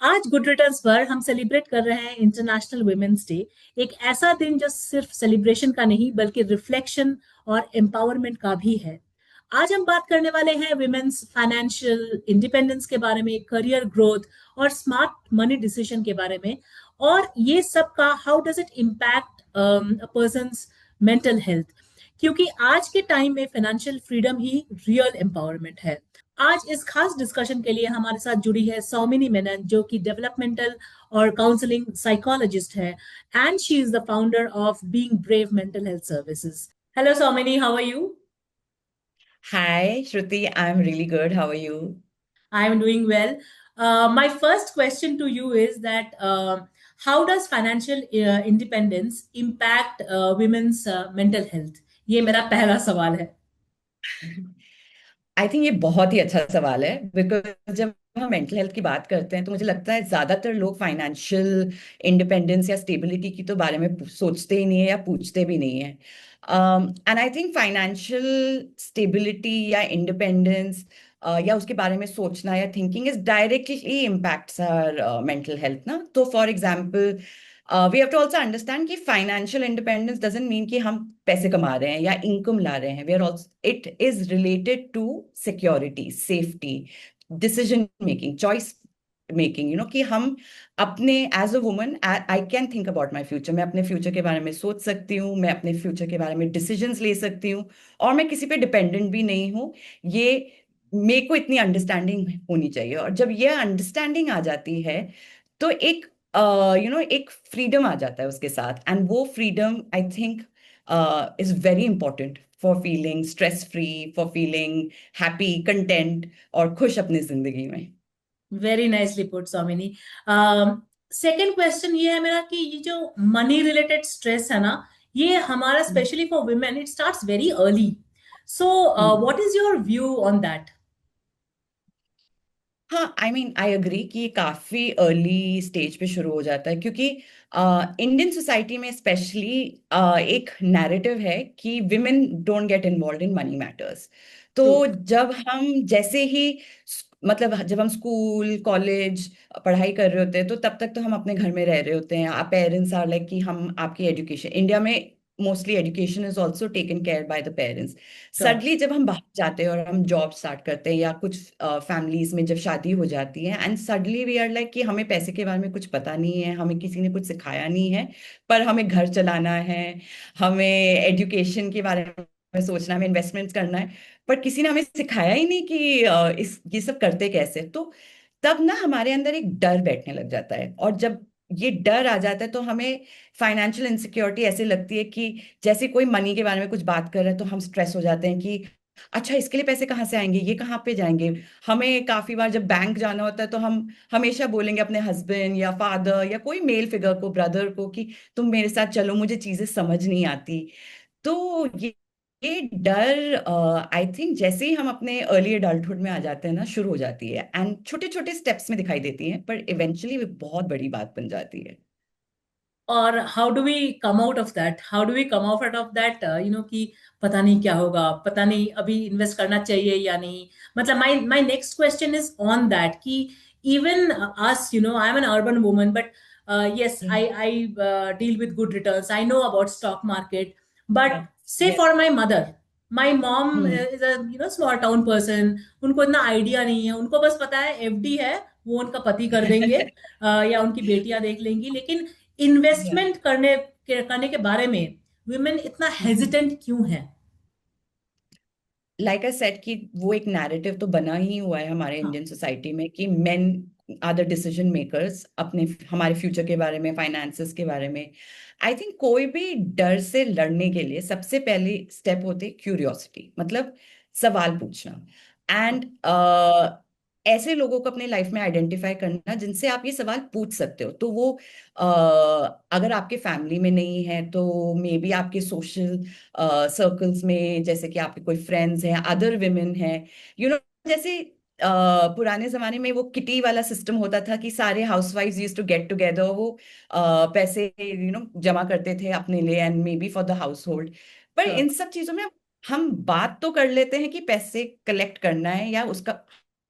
आज good returns पर हम सेलिब्रेट कर रहे हैं इंटरनेशनल वुमेन्स डे। एक ऐसा दिन जो सिर्फ सेलिब्रेशन का नहीं बल्कि रिफ्लेक्शन और एम्पावरमेंट का भी है। आज हम बात करने वाले हैं वुमेन्स फाइनेंशियल इंडिपेंडेंस के बारे में, करियर ग्रोथ और स्मार्ट मनी डिसीजन के बारे में। और ये सब का how does it impact a persons mental health, क्योंकि आज के टाइम में फाइनेंशियल फ्रीडम ही रियल एम्पावरमेंट है। आज इस खास डिस्कशन के लिए हमारे साथ जुड़ी है सौमिनी मेनन, जो कि डेवलपमेंटल और काउंसलिंग साइकोलॉजिस्ट है, and she is the founder of being brave mental health services. Hello Soumini, how are you? Hi, Shruti. I'm really good. How are you? I am doing well. My first question to you is that how does financial independence impact women's mental health? ये मेरा पहला सवाल है। I think ये बहुत ही अच्छा सवाल है बिकॉज जब हम मेंटल हेल्थ की बात करते हैं तो मुझे लगता है ज्यादातर लोग फाइनेंशियल इंडिपेंडेंस या स्टेबिलिटी की तो बारे में सोचते ही नहीं है या पूछते भी नहीं है। And I think financial stability या इंडिपेंडेंस या उसके बारे में सोचना या thinking is directly impacts our mental health ना। तो for example we have to also understand कि फाइनेंशियल इंडिपेंडेंस डजंट मीन कि हम पैसे कमा रहे हैं या इनकम ला रहे हैं। We are also it is related to security, safety, decision making, choice making. कि हम अपने as a woman I can think about my future. मैं अपने फ्यूचर के बारे में सोच सकती हूँ, मैं अपने फ्यूचर के बारे में डिसीजंस ले सकती हूँ और मैं किसी पे डिपेंडेंट भी नहीं हूँ। ये मेरे को इतनी अंडरस्टैंडिंग होनी चाहिए और जब ये अंडरस्टैंडिंग आ जाती है तो एक एक फ्रीडम आ जाता है उसके साथ। एंड वो freedom I think is very important for feeling stress free, for feeling happy, content और खुश अपनी जिंदगी में। Very nicely put Soumini. Second question ये है मेरा कि ये जो मनी रिलेटेड स्ट्रेस है ना, ये हमारा specially for women it starts very early. So hmm. What is your view on that? हाँ, आई मीन आई अग्री कि काफी अर्ली स्टेज पे शुरू हो जाता है क्योंकि इंडियन सोसाइटी में स्पेशली एक नैरेटिव है कि women don't get involve in money matters. True. तो जब हम जैसे ही मतलब जब हम स्कूल कॉलेज पढ़ाई कर रहे होते हैं तो तब तक तो हम अपने घर में रह रहे होते हैं। पेरेंट्स आर लाइक कि हम आपकी एजुकेशन, इंडिया में mostly education is also taken care by the parents. Sure. Suddenly जब हम बाहर जाते हैं और हम जॉब स्टार्ट करते हैं या कुछ फैमिलीज में जब शादी हो जाती है and suddenly we are like कि हमें पैसे के बारे में कुछ पता नहीं है, हमें किसी ने कुछ सिखाया नहीं है, पर हमें घर चलाना है, हमें एजुकेशन के बारे में सोचना है, हमें इन्वेस्टमेंट्स करना है, पर किसी ने हमें सिखाया ही नहीं कि इस ये सब करते कैसे। तो तब ना हमारे अंदर एक डर बैठने लग जाता है और जब ये डर आ जाता है तो हमें फाइनेंशियल इनसिक्योरिटी ऐसे लगती है कि जैसे कोई मनी के बारे में कुछ बात कर रहे हैं तो हम स्ट्रेस हो जाते हैं कि अच्छा इसके लिए पैसे कहाँ से आएंगे, ये कहाँ पे जाएंगे। हमें काफी बार जब बैंक जाना होता है तो हम हमेशा बोलेंगे अपने हस्बैंड या फादर या कोई मेल फिगर को, ब्रदर को कि तुम मेरे साथ चलो, मुझे चीजें समझ नहीं आती। तो ये डर आई थिंक जैसे ही हम अपने अर्ली एडल्टहुड में आ जाते हैं ना शुरू हो जाती है एंड छोटे छोटे स्टेप्स में दिखाई देती है पर इवेंचुअली वो बहुत बड़ी बात बन जाती है। और how do we come out of that? How do we come out of that कि पता नहीं क्या होगा, पता नहीं अभी इन्वेस्ट करना चाहिए या नहीं। मतलब my my next question is on that कि even as, I am an urban woman, but yes, I deal with good returns. I know about stock market, but say Yes. for my mother, my mom hmm. is a small town person. उनको इतना idea नहीं है, उनको बस पता है FD है, वो उनका पति कर देंगे, या उनकी बेटियां देख लेंगी। लेकिन Yeah. इन्वेस्टमेंट करने के बारे में वुमेन इतना हेजिटेंट क्यों है? लाइक आई सेड कि वो एक नैरेटिव तो बना ही हुआ है हमारे हाँ। इंडियन सोसाइटी में कि men are the decision makers अपने हमारे फ्यूचर के बारे में, फाइनेंसेस के बारे में। आई थिंक कोई भी डर से लड़ने के लिए सबसे पहली स्टेप होती है क्यूरियोसिटी, मतलब सवाल पूछना। एंड ऐसे लोगों को अपने लाइफ में आइडेंटिफाई करना जिनसे आप ये सवाल पूछ सकते हो। तो वो अगर आपके फैमिली में नहीं है तो मे बी आपके सोशल सर्कल्स में, जैसे कि आपके कोई फ्रेंड्स हैं, अदर विमेन हैं, जैसे पुराने जमाने में वो किटी वाला सिस्टम होता था कि सारे housewives used to get together, वो पैसे जमा करते थे अपने लिए and maybe for the household. पर श्योर। इन सब चीजों में हम बात तो कर लेते हैं कि पैसे कलेक्ट करना है या उसका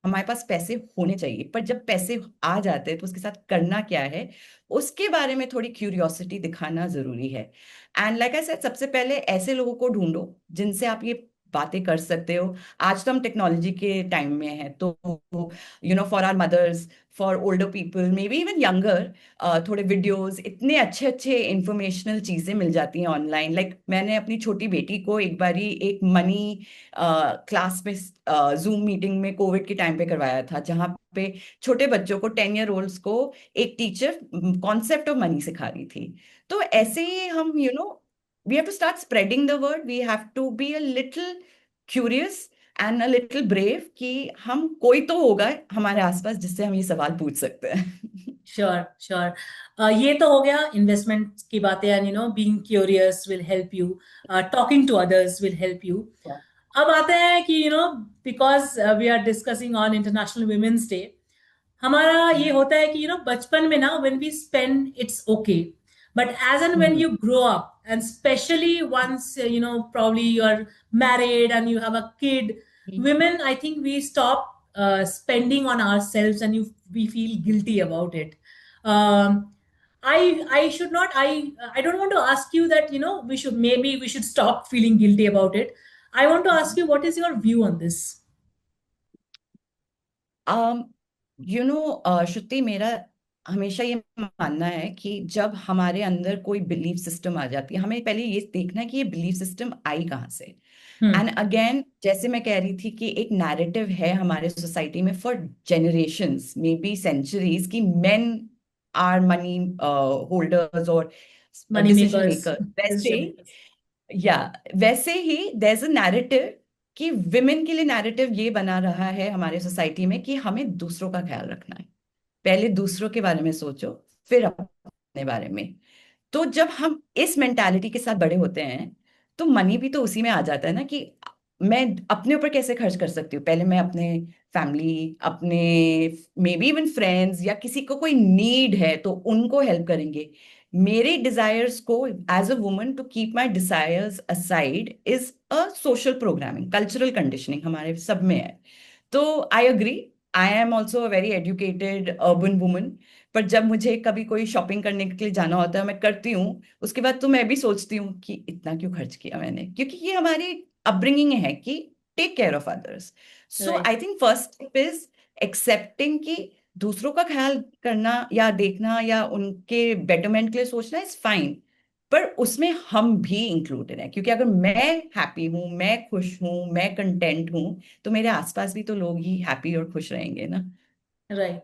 हमारे पास पैसे होने चाहिए, पर जब पैसे आ जाते हैं तो उसके साथ करना क्या है, उसके बारे में थोड़ी क्यूरियोसिटी दिखाना जरूरी है। एंड लाइक आई सेड, सबसे पहले ऐसे लोगों को ढूंढो जिनसे आप ये बातें कर सकते हो। आज तो हम टेक्नोलॉजी के टाइम में हैं, तो for our mothers, for older people, maybe even younger, थोड़े वीडियोस, इतने अच्छे अच्छे इंफॉर्मेशनल चीजें मिल जाती हैं ऑनलाइन। लाइक मैंने अपनी छोटी बेटी को एक बारी एक मनी क्लास में, जूम मीटिंग में कोविड के टाइम पे करवाया था, जहाँ पे छोटे बच्चों को, 10 ईयर ओल्ड्स को एक टीचर कॉन्सेप्ट ऑफ मनी सिखा रही थी। तो ऐसे ही हम we have to start spreading the word, we have to be a little curious and a little brave, कि हम कोई तो होगा हमारे आसपास जिससे हम ये सवाल पूछ सकते हैं। Sure sure. ये तो हो गया इन्वेस्टमेंट की बातें, and being curious will help you, talking to others will help you. अब आते हैं कि because we are discussing on International Women's Day, हमारा ये होता है कि बचपन में ना when we spend it's okay, but as and when hmm. You grow up and specially once probably you are married and you have a kid, women, I think we stop spending on ourselves, and we feel guilty about it. um, I should not, I don't want to ask you that we should stop feeling guilty about it. I want to ask you, what is your view on this? um श्रुति, मेरा हमेशा ये मानना है कि जब हमारे अंदर कोई बिलीफ सिस्टम आ जाती है, हमें पहले ये देखना है कि ये बिलीफ सिस्टम आई कहाँ से। हम्म। एंड अगेन, जैसे मैं कह रही थी कि एक नैरेटिव है हमारे सोसाइटी में for generations, maybe centuries, कि मेन आर मनी होल्डर्स और मनी डिसीजन मेकर्स, मेकर। वैसे, डिसीजन मेकर्स। या वैसे ही देयर इज अ नैरेटिव कि विमेन के लिए नैरेटिव ये बना रहा है हमारे सोसाइटी में कि हमें दूसरों का ख्याल रखना है, पहले दूसरों के बारे में सोचो, फिर अपने बारे में। तो जब हम इस मेंटालिटी के साथ बड़े होते हैं, तो मनी भी तो उसी में आ जाता है ना, कि मैं अपने ऊपर कैसे खर्च कर सकती हूँ, पहले मैं अपने फैमिली, अपने मे बी इवन फ्रेंड्स, या किसी को कोई नीड है तो उनको हेल्प करेंगे। मेरे डिजायर्स को, as a woman, to keep my desires aside is a social programming, cultural conditioning हमारे सब में है। तो I agree, I am also a very educated urban woman, पर जब मुझे कभी कोई शॉपिंग करने के लिए जाना होता है, मैं करती हूँ, उसके बाद तो मैं भी सोचती हूँ कि इतना क्यों खर्च किया मैंने, क्योंकि ये हमारी अपब्रिंगिंग है कि take care of others. So right. I think first step is accepting कि दूसरों का ख्याल करना या देखना या उनके बेटरमेंट के लिए सोचना इज फाइन, पर उसमें हम भी इंक्लूडेड हैं, क्योंकि अगर मैं हैप्पी हूं, मैं खुश हूं, मैं कंटेंट हूं, तो मेरे आसपास भी तो लोग ही हैप्पी और खुश रहेंगे ना। राइट।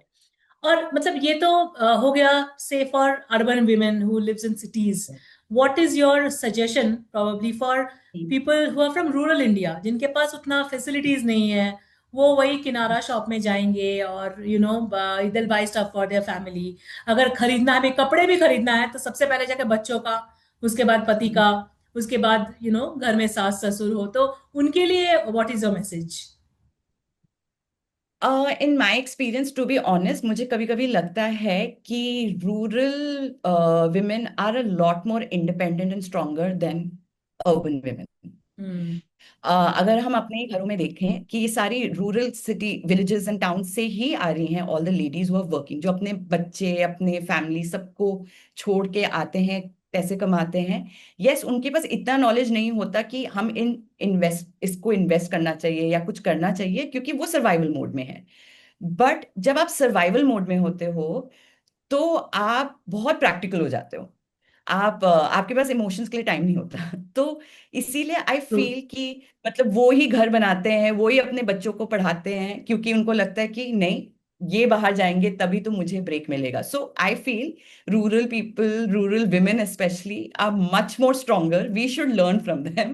और मतलब ये तो हो गया से for urban women who lives in cities. What is your suggestion probably for people who are from rural India, जिनके पास उतना फैसिलिटीज नहीं है, वो वही किनारा शॉप में जाएंगे और they'll buy stuff for their family. अगर खरीदना है, हमें कपड़े भी खरीदना है, तो सबसे पहले जाके बच्चों का, उसके बाद पति का, उसके बाद घर में सास ससुर हो, तो उनके लिए what is your message? In my experience, to be honest, मुझे कभी कभी लगता है कि rural women are a lot more independent and stronger than urban women. Hmm. अगर हम अपने ही घरों में देखें कि ये सारी rural city villages and town से ही आ रही हैं, all the ladies who are working, जो अपने बच्चे, अपने फैमिली सबको छोड़ के आते हैं, पैसे कमाते हैं। यस, उनके पास इतना नॉलेज नहीं होता कि हम इसको इन्वेस्ट करना चाहिए या कुछ करना चाहिए, क्योंकि वो सर्वाइवल मोड में है। बट जब आप सर्वाइवल मोड में होते हो, तो आप बहुत प्रैक्टिकल हो जाते हो, आपके पास इमोशंस के लिए टाइम नहीं होता। तो इसीलिए आई तो फील कि मतलब वो ही घर बनाते हैं, वो ही अपने बच्चों को पढ़ाते हैं, क्योंकि उनको लगता है कि नहीं, ये बाहर जाएंगे तभी तो मुझे ब्रेक मिलेगा। So I feel rural people, rural women specially, are much more stronger, we should learn from them.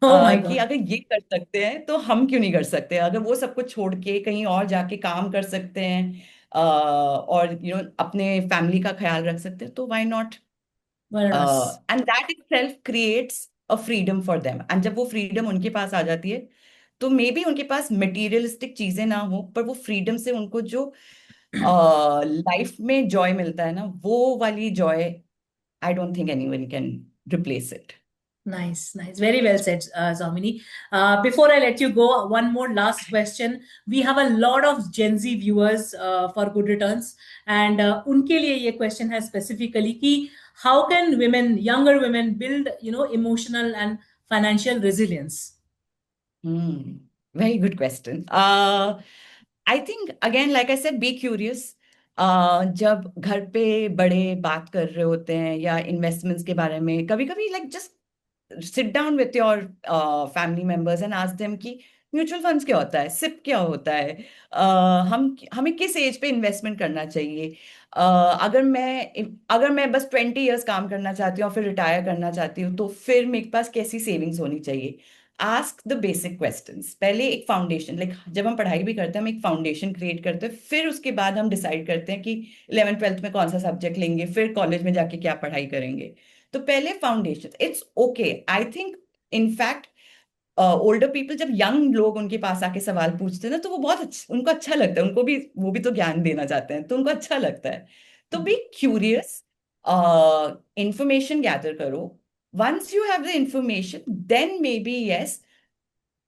Oh my कि गॉड। अगर ये कर सकते हैं तो हम क्यों नहीं कर सकते, अगर वो सब कुछ छोड़ के कहीं और जाके काम कर सकते हैं, और अपने फैमिली का ख्याल रख सकते हैं, तो व्हाई नॉट। वरनास। And that itself creates a freedom for them, and जब वो फ्रीडम उनके पास आ जाती है, तो मे बी उनके पास मटेरियलिस्टिक चीजें ना हो, पर वो फ्रीडम से उनको जो लाइफ में जॉय मिलता है ना, वो वाली Joy, I don't think anyone can replace it. Nice, nice. Very well said, Zamini. Before I let you go, one more last question. We have a lot of Gen Z viewers for Good Returns, and उनके लिए ये question है specifically कि how can women, younger women, build emotional and financial resilience? Very good question. I think again, like I said, be curious. जब घर पे बड़े बात कर रहे होते हैं या इन्वेस्टमेंट्स के बारे में, कभी कभी like just sit down with your family members and ask them कि म्यूचुअल फंड्स क्या होता है, सिप क्या होता है, हमें किस एज पे इन्वेस्टमेंट करना चाहिए। अगर मैं बस 20 इयर्स काम करना चाहती हूँ और फिर रिटायर करना चाहती हूँ, तो फिर मेरे पास कैसी सेविंग्स होनी चाहिए। Ask the basic questions. पहले एक फाउंडेशन, लाइक जब हम पढ़ाई भी करते हैं हम एक फाउंडेशन क्रिएट करते हैं, फिर उसके बाद हम डिसाइड करते हैं कि 11th 12th में कौन सा सब्जेक्ट लेंगे, फिर कॉलेज में जाके क्या पढ़ाई करेंगे। तो पहले foundation, it's okay. I think in fact older people, जब यंग लोग उनके पास आके सवाल पूछते हैं ना, तो वो बहुत उनको अच्छा लगता है, उनको भी वो भी तो ज्ञान देना चाहते हैं, तो उनको अच्छा लगता है। तो बी क्यूरियस, इंफॉर्मेशन गैदर करो। Once you have the information, then maybe yes,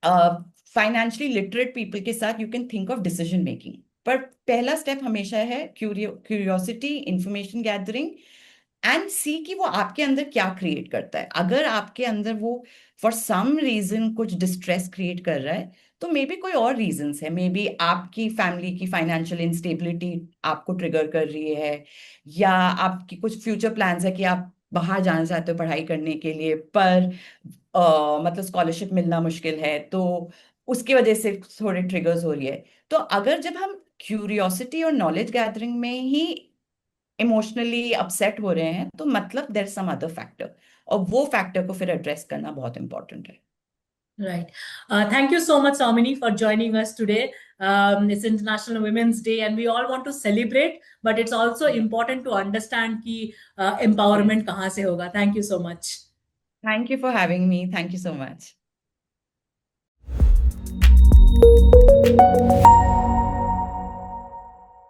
financially literate people के साथ you can think of decision making. पर पहला स्टेप हमेशा है curiosity, information gathering, and see कि वो आपके अंदर क्या क्रिएट करता है। अगर आपके अंदर वो फॉर सम रीजन कुछ डिस्ट्रेस क्रिएट कर रहा है, तो मे बी कोई और रीजंस है। मे बी आपकी फैमिली की फाइनेंशियल इंस्टेबिलिटी आपको ट्रिगर कर रही है, या आपकी कुछ फ्यूचर प्लान्स है कि आप बाहर जाना चाहते हो पढ़ाई करने के लिए, पर मतलब स्कॉलरशिप मिलना मुश्किल है, तो उसकी वजह से थोड़े ट्रिगर्स हो रही है। तो अगर जब हम क्यूरियोसिटी और नॉलेज गैदरिंग में ही इमोशनली अपसेट हो रहे हैं, तो मतलब देयर सम अदर फैक्टर, और वो फैक्टर को फिर एड्रेस करना बहुत इंपॉर्टेंट है। Right. Thank you so much, Samini, for joining us today. It's International Women's Day, and we all want to celebrate, but it's also important to understand कि Yes. empowerment कहाँ से होगा. Thank you so much. Thank you for having me. Thank you so much.